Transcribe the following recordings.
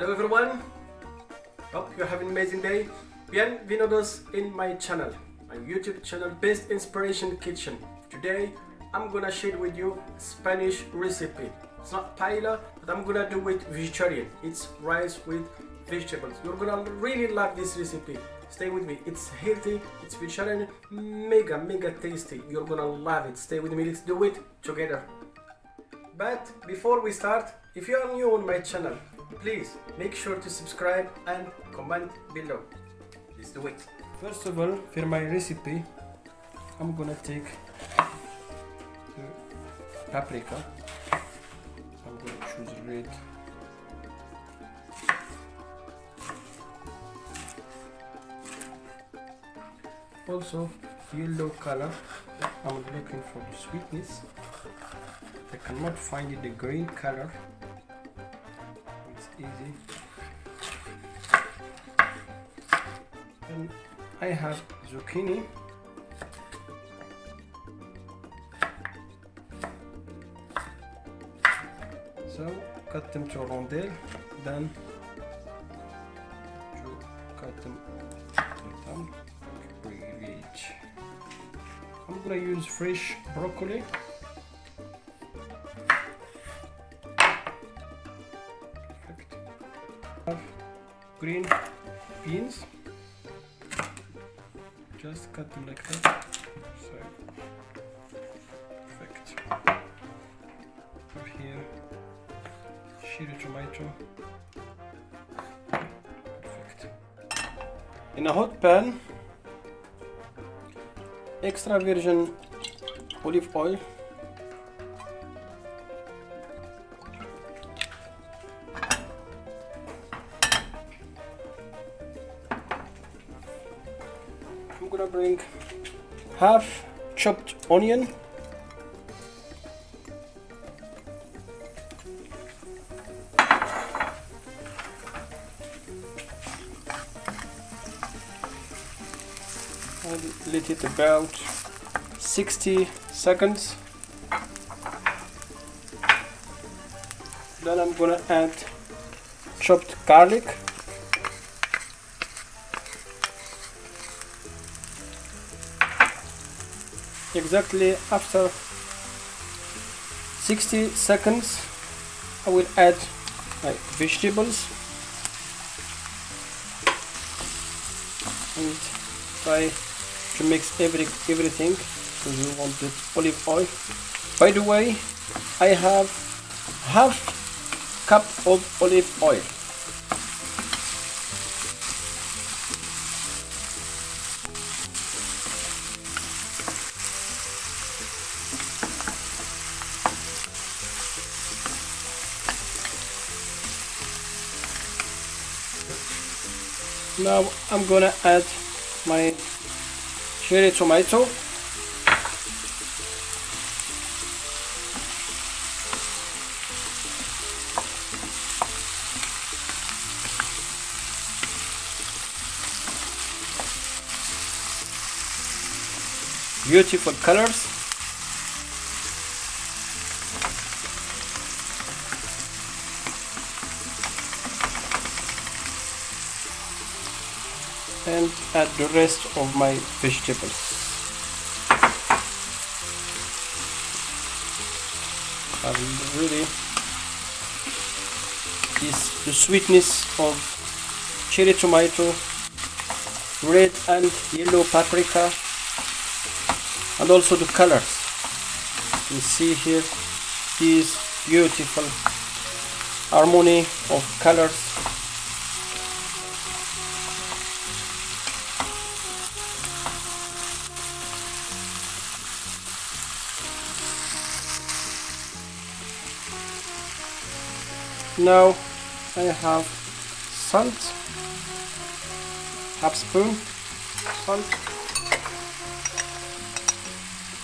Hello everyone, hope you're having an amazing day. Bienvenidos in my channel, my YouTube channel Best Inspiration Kitchen. Today I'm gonna share with you Spanish recipe. It's not paella, but I'm gonna do it vegetarian. It's rice with vegetables. You're gonna really love this recipe. Stay with me. It's healthy, it's vegetarian, mega tasty. You're gonna love it. Stay with me, let's do it together. But before we start, if you are new on my channel, please make sure to subscribe and comment below. Let's do it. First of all, for my recipe, I'm gonna take the paprika. I'm gonna choose red. Also, yellow color. I'm looking for the sweetness. I cannot find the green color. It's easy. And I have zucchini. So cut them to rondelle, then to cut them down. Great. I'm gonna use fresh broccoli. Perfect. Have green beans. Just cut them like that. So perfect. Have here cherry tomato. Perfect. In a hot pan, extra virgin olive oil. I'm gonna bring half chopped onion, and let it about 60 seconds. Then I'm gonna add chopped garlic. Exactly after 60 seconds, I will add my vegetables and try to mix everything because we want the olive oil. By the way, I have half cup of olive oil. Now I'm gonna add my cherry tomato. Beautiful colors. And add the rest of my vegetables. And really, is the sweetness of cherry tomato, red and yellow paprika, and also the colors. You see here this beautiful harmony of colors. Now I have salt, half spoon salt,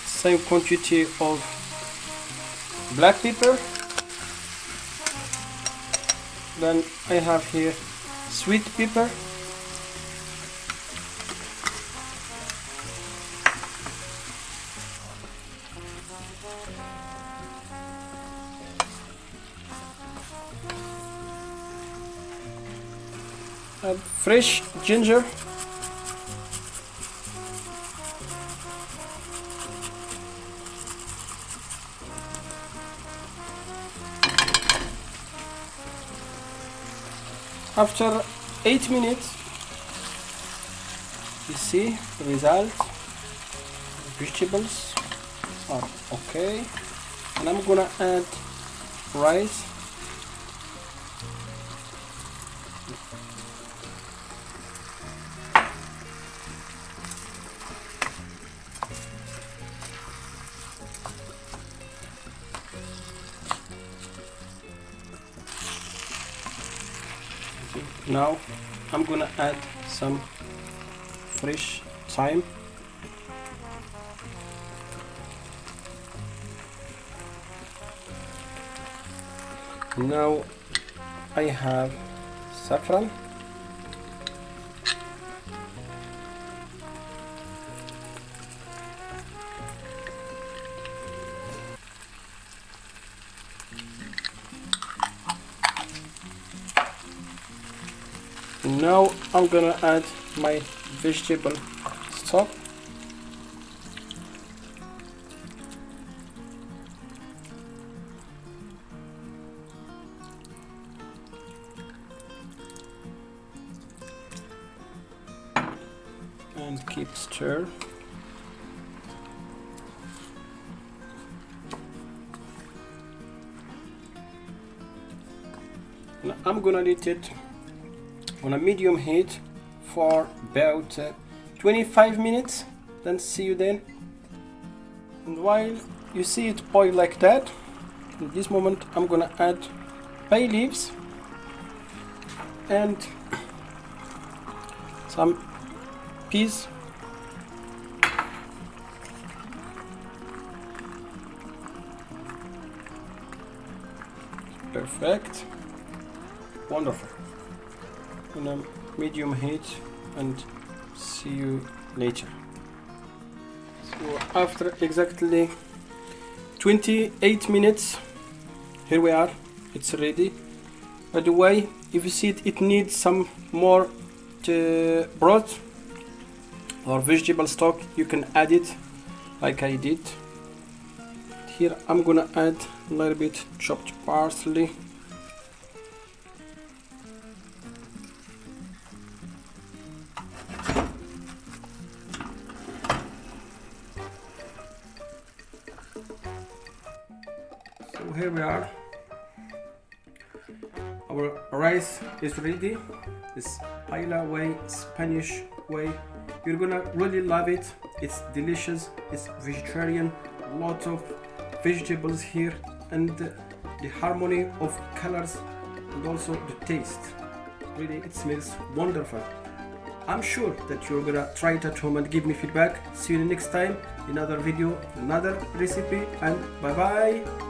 same quantity of black pepper, then I have here sweet pepper, Add fresh ginger. After 8 minutes, you see the result. Vegetables are okay, and I'm gonna add rice. Now I'm gonna add some fresh thyme. Now I have saffron. Now I'm gonna add my vegetable stock. And keep stir. Now I'm gonna let it on a medium heat for about 25 minutes. Then see you then. And while you see it boil like that, in this moment I'm gonna add bay leaves and some peas. Perfect. Wonderful. On a medium heat, and see you later. So after exactly 28 minutes, here we are, it's ready. By the way, if you see it, it needs some more broth or vegetable stock, you can add it like I did. Here I'm gonna add a little bit chopped parsley. So here we are. Our rice is ready. This Paella way, Spanish way. You're gonna really love it. It's delicious. It's vegetarian. Lots of vegetables here, and the harmony of colors and also the taste. Really, it smells wonderful. I'm sure that you're gonna try it at home and give me feedback. See you next time, another video, another recipe, and bye bye.